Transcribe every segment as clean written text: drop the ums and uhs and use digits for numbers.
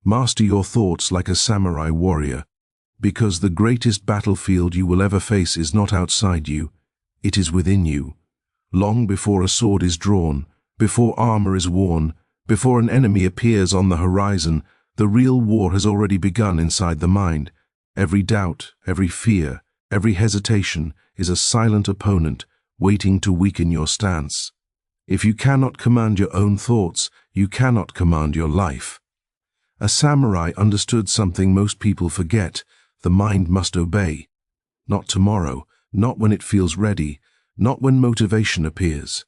Master your thoughts like a samurai warrior, because the greatest battlefield you will ever face is not outside you, it is within you. Long before a sword is drawn, before armor is worn, before an enemy appears on the horizon, the real war has already begun inside the mind. Every doubt, every fear, every hesitation is a silent opponent waiting to weaken your stance. If you cannot command your own thoughts, you cannot command your life. A samurai understood something most people forget: the mind must obey. Not tomorrow, not when it feels ready, not when motivation appears.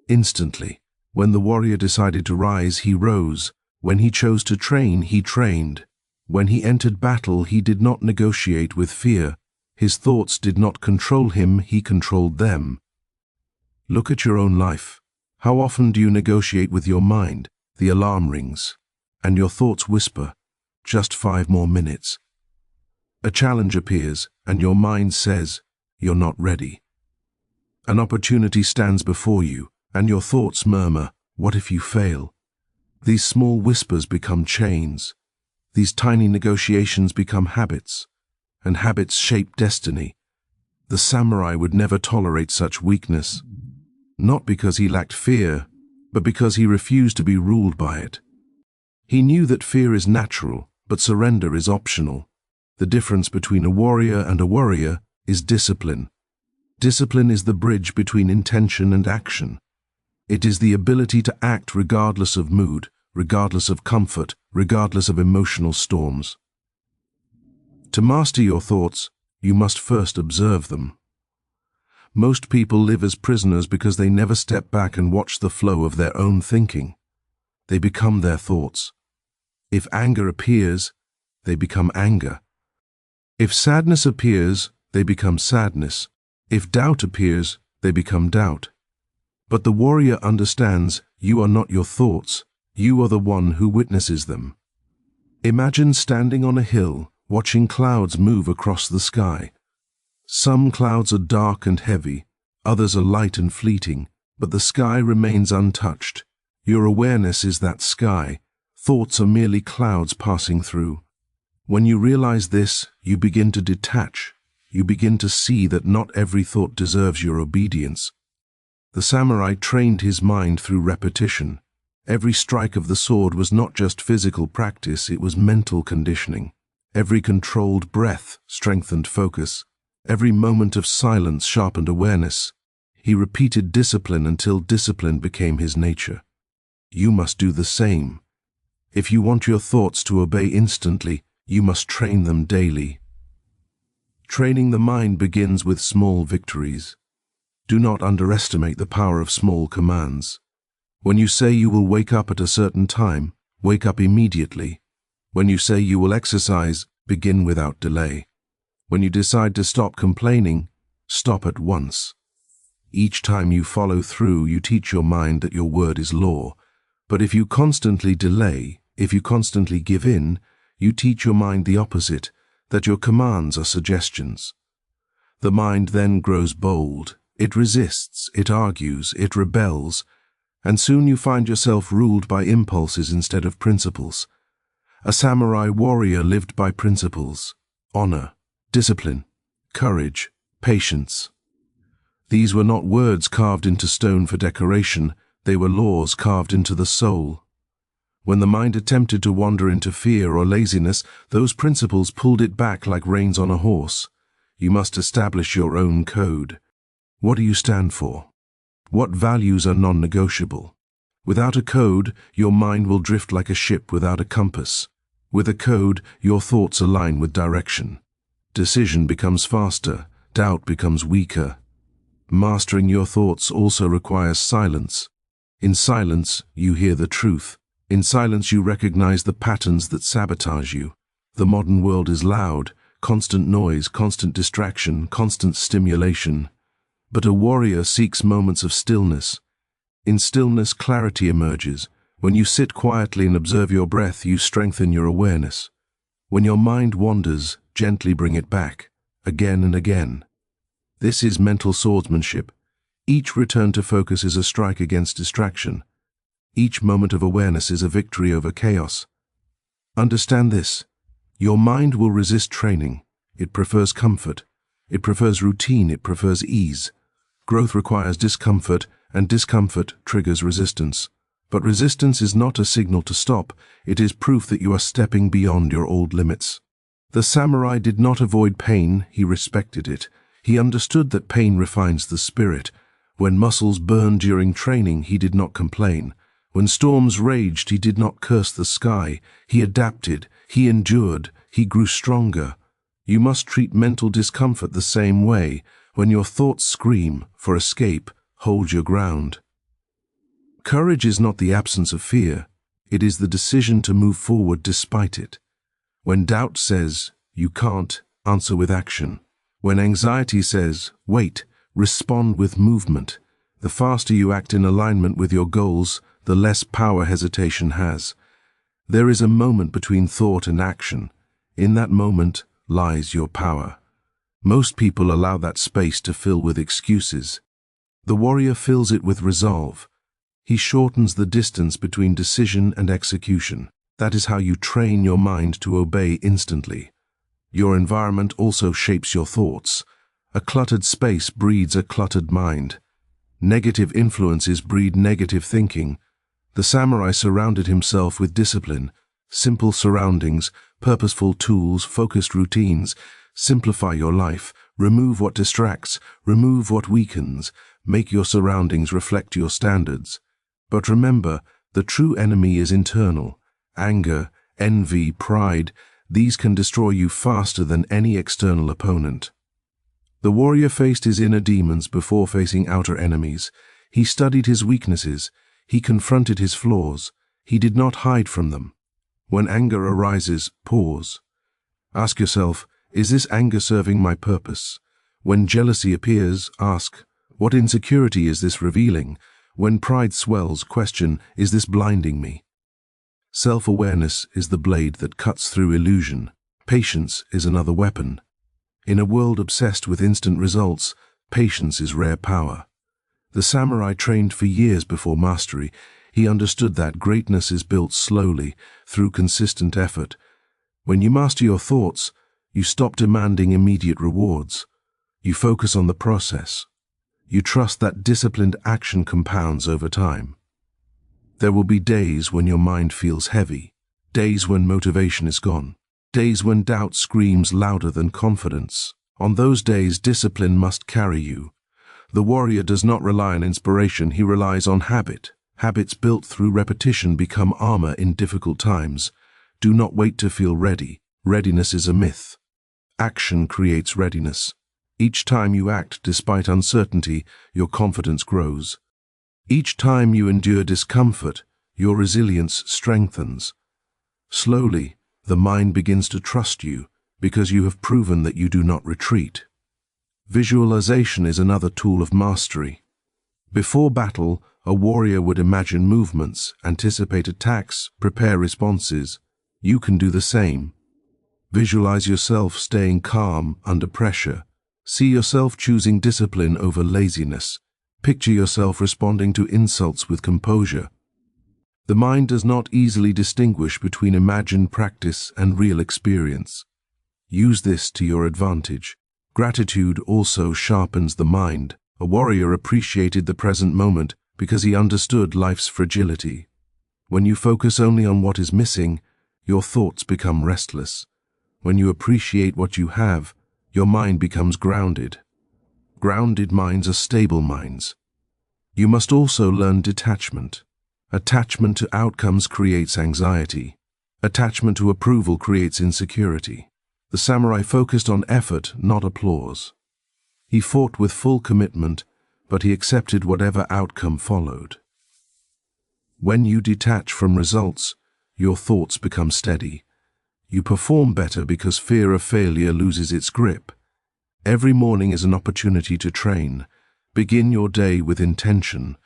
Instantly. When the warrior decided to rise, he rose. When he chose to train, he trained. When he entered battle, he did not negotiate with fear. His thoughts did not control him, he controlled them. Look at your own life. How often do you negotiate with your mind? The alarm rings, and your thoughts whisper, "Just 5 more minutes." A challenge appears, and your mind says, "You're not ready." An opportunity stands before you, and your thoughts murmur, "What if you fail?" These small whispers become chains. These tiny negotiations become habits, and habits shape destiny. The samurai would never tolerate such weakness, not because he lacked fear, but because he refused to be ruled by it. He knew that fear is natural, but surrender is optional. The difference between a warrior and a worrier is discipline. Discipline is the bridge between intention and action. It is the ability to act regardless of mood, regardless of comfort, regardless of emotional storms. To master your thoughts, you must first observe them. Most people live as prisoners because they never step back and watch the flow of their own thinking. They become their thoughts. If anger appears, they become anger. If sadness appears, they become sadness. If doubt appears, they become doubt. But the warrior understands you are not your thoughts, you are the one who witnesses them. Imagine standing on a hill, watching clouds move across the sky. Some clouds are dark and heavy, others are light and fleeting, but the sky remains untouched. Your awareness is that sky. Thoughts are merely clouds passing through. When you realize this, you begin to detach. You begin to see that not every thought deserves your obedience. The samurai trained his mind through repetition. Every strike of the sword was not just physical practice, it was mental conditioning. Every controlled breath strengthened focus. Every moment of silence sharpened awareness. He repeated discipline until discipline became his nature. You must do the same. If you want your thoughts to obey instantly, you must train them daily. Training the mind begins with small victories. Do not underestimate the power of small commands. When you say you will wake up at a certain time, wake up immediately. When you say you will exercise, begin without delay. When you decide to stop complaining, stop at once. Each time you follow through, you teach your mind that your word is law. But if you constantly delay, if you constantly give in, you teach your mind the opposite, that your commands are suggestions. The mind then grows bold. It resists, it argues, it rebels, and soon you find yourself ruled by impulses instead of principles. A samurai warrior lived by principles: honor, discipline, courage, patience. These were not words carved into stone for decoration, they were laws carved into the soul. When the mind attempted to wander into fear or laziness, those principles pulled it back like reins on a horse. You must establish your own code. What do you stand for? What values are non-negotiable? Without a code, your mind will drift like a ship without a compass. With a code, your thoughts align with direction. Decision becomes faster, doubt becomes weaker. Mastering your thoughts also requires silence. In silence, you hear the truth. In silence, you recognize the patterns that sabotage you. The modern world is loud, constant noise, constant distraction, constant stimulation. But a warrior seeks moments of stillness. In stillness, clarity emerges. When you sit quietly and observe your breath, you strengthen your awareness. When your mind wanders, gently bring it back, again and again. This is mental swordsmanship. Each return to focus is a strike against distraction. Each moment of awareness is a victory over chaos. Understand this. Your mind will resist training. It prefers comfort. It prefers routine. It prefers ease. Growth requires discomfort, and discomfort triggers resistance. But resistance is not a signal to stop. It is proof that you are stepping beyond your old limits. The samurai did not avoid pain, he respected it. He understood that pain refines the spirit. When muscles burned during training, he did not complain. When storms raged, he did not curse the sky. He adapted, he endured, he grew stronger. You must treat mental discomfort the same way. When your thoughts scream for escape, hold your ground. Courage is not the absence of fear. It is the decision to move forward despite it. When doubt says, you can't, answer with action. When anxiety says, wait, respond with movement. The faster you act in alignment with your goals, the less power hesitation has. There is a moment between thought and action. In that moment lies your power. Most people allow that space to fill with excuses. The warrior fills it with resolve. He shortens the distance between decision and execution. That is how you train your mind to obey instantly. Your environment also shapes your thoughts. A cluttered space breeds a cluttered mind. Negative influences breed negative thinking. The samurai surrounded himself with discipline. Simple surroundings, purposeful tools, focused routines. Simplify your life. Remove what distracts. Remove what weakens. Make your surroundings reflect your standards. But remember, the true enemy is internal. Anger, envy, pride, these can destroy you faster than any external opponent. The warrior faced his inner demons before facing outer enemies. He studied his weaknesses. He confronted his flaws. He did not hide from them. When anger arises, pause. Ask yourself, is this anger serving my purpose? When jealousy appears, ask, what insecurity is this revealing? When pride swells, question, is this blinding me? Self-awareness is the blade that cuts through illusion. Patience is another weapon. In a world obsessed with instant results, patience is rare power. The samurai trained for years before mastery. He understood that greatness is built slowly, through consistent effort. When you master your thoughts, you stop demanding immediate rewards. You focus on the process. You trust that disciplined action compounds over time. There will be days when your mind feels heavy, days when motivation is gone, days when doubt screams louder than confidence. On those days, discipline must carry you. The warrior does not rely on inspiration, he relies on habit. Habits built through repetition become armor in difficult times. Do not wait to feel ready. Readiness is a myth. Action creates readiness. Each time you act despite uncertainty, your confidence grows. Each time you endure discomfort, your resilience strengthens. Slowly, the mind begins to trust you because you have proven that you do not retreat. Visualization is another tool of mastery. Before battle, a warrior would imagine movements, anticipate attacks, prepare responses. You can do the same. Visualize yourself staying calm under pressure. See yourself choosing discipline over laziness. Picture yourself responding to insults with composure. The mind does not easily distinguish between imagined practice and real experience. Use this to your advantage. Gratitude also sharpens the mind. A warrior appreciated the present moment because he understood life's fragility. When you focus only on what is missing, your thoughts become restless. When you appreciate what you have, your mind becomes grounded. Grounded minds are stable minds. You must also learn detachment. Attachment to outcomes creates anxiety. Attachment to approval creates insecurity. The samurai focused on effort, not applause. He fought with full commitment, but he accepted whatever outcome followed. When you detach from results, your thoughts become steady. You perform better because fear of failure loses its grip. Every morning is an opportunity to train. Begin your day with intention.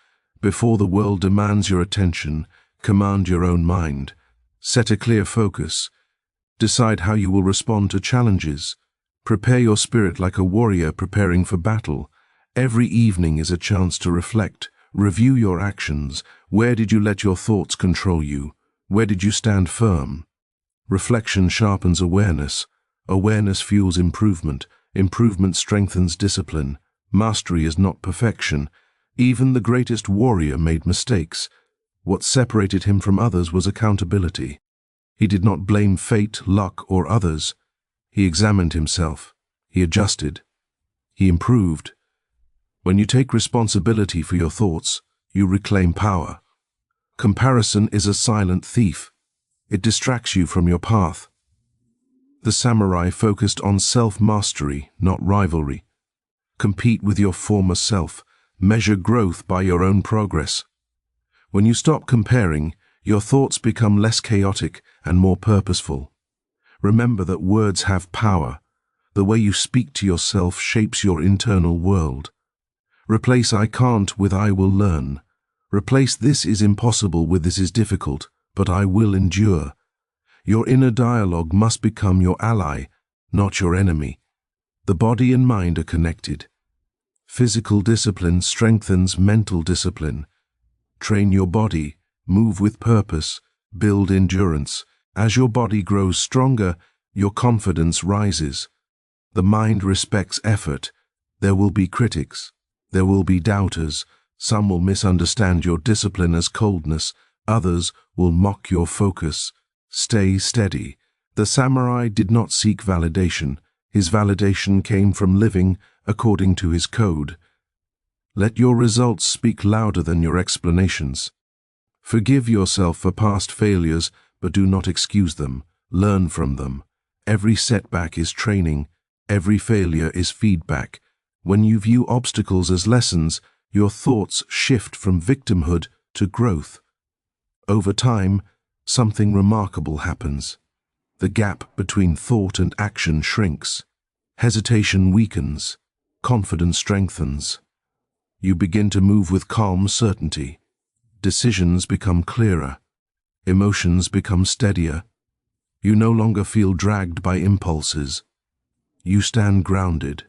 Before the world demands your attention, command your own mind. Set a clear focus. Decide how you will respond to challenges. Prepare your spirit like a warrior preparing for battle. Every evening is a chance to reflect. Review your actions. Where did you let your thoughts control you? Where did you stand firm? Reflection sharpens awareness. Awareness fuels improvement. Improvement strengthens discipline. Mastery is not perfection. Even the greatest warrior made mistakes. What separated him from others was accountability. He did not blame fate, luck, or others. He examined himself. He adjusted. He improved. When you take responsibility for your thoughts, you reclaim power. Comparison is a silent thief. It distracts you from your path. The samurai focused on self-mastery, not rivalry. Compete with your former self. Measure growth by your own progress. When you stop comparing, your thoughts become less chaotic and more purposeful. Remember that words have power. The way you speak to yourself shapes your internal world. Replace "I can't" with "I will learn." Replace "this is impossible" with "this is difficult, but I will endure." Your inner dialogue must become your ally, not your enemy. The body and mind are connected. Physical discipline strengthens mental discipline. Train your body, move with purpose, build endurance. As your body grows stronger, your confidence rises. The mind respects effort. There will be critics. There will be doubters. Some will misunderstand your discipline as coldness. Others will mock your focus. Stay steady. The samurai did not seek validation. His validation came from living according to his code. Let your results speak louder than your explanations. Forgive yourself for past failures, but do not excuse them. Learn from them. Every setback is training. Every failure is feedback. When you view obstacles as lessons, your thoughts shift from victimhood to growth. Over time, something remarkable happens. The gap between thought and action shrinks. Hesitation weakens. Confidence strengthens. You begin to move with calm certainty. Decisions become clearer. Emotions become steadier. You no longer feel dragged by impulses. You stand grounded.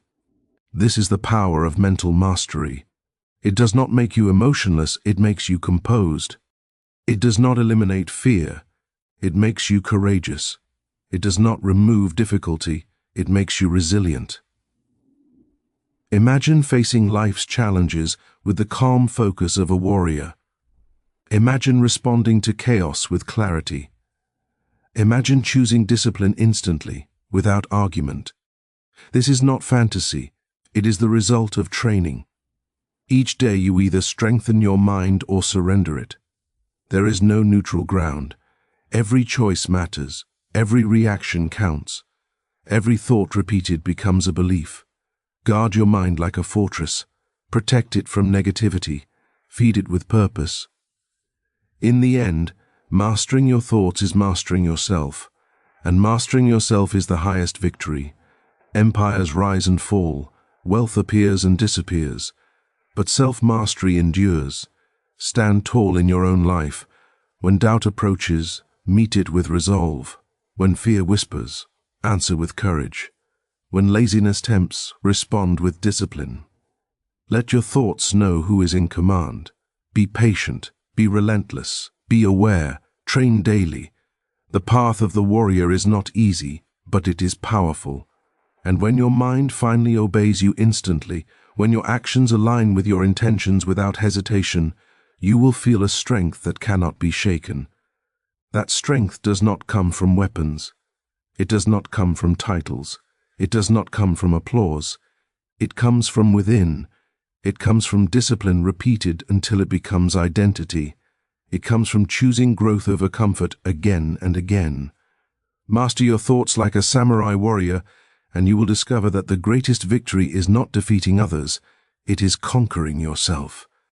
This is the power of mental mastery. It does not make you emotionless, it makes you composed. It does not eliminate fear, it makes you courageous. It does not remove difficulty, it makes you resilient. Imagine facing life's challenges with the calm focus of a warrior. Imagine responding to chaos with clarity. Imagine choosing discipline instantly, without argument. This is not fantasy, it is the result of training. Each day you either strengthen your mind or surrender it. There is no neutral ground. Every choice matters. Every reaction counts. Every thought repeated becomes a belief. Guard your mind like a fortress. Protect it from negativity. Feed it with purpose. In the end, mastering your thoughts is mastering yourself. And mastering yourself is the highest victory. Empires rise and fall. Wealth appears and disappears. But self-mastery endures. Stand tall in your own life. When doubt approaches, meet it with resolve. When fear whispers, answer with courage. When laziness tempts, respond with discipline. Let your thoughts know who is in command. Be patient, be relentless, be aware, train daily. The path of the warrior is not easy, but it is powerful. And when your mind finally obeys you instantly, when your actions align with your intentions without hesitation, you will feel a strength that cannot be shaken. That strength does not come from weapons. It does not come from titles. It does not come from applause. It comes from within. It comes from discipline repeated until it becomes identity. It comes from choosing growth over comfort again and again. Master your thoughts like a samurai warrior, and you will discover that the greatest victory is not defeating others, it is conquering yourself.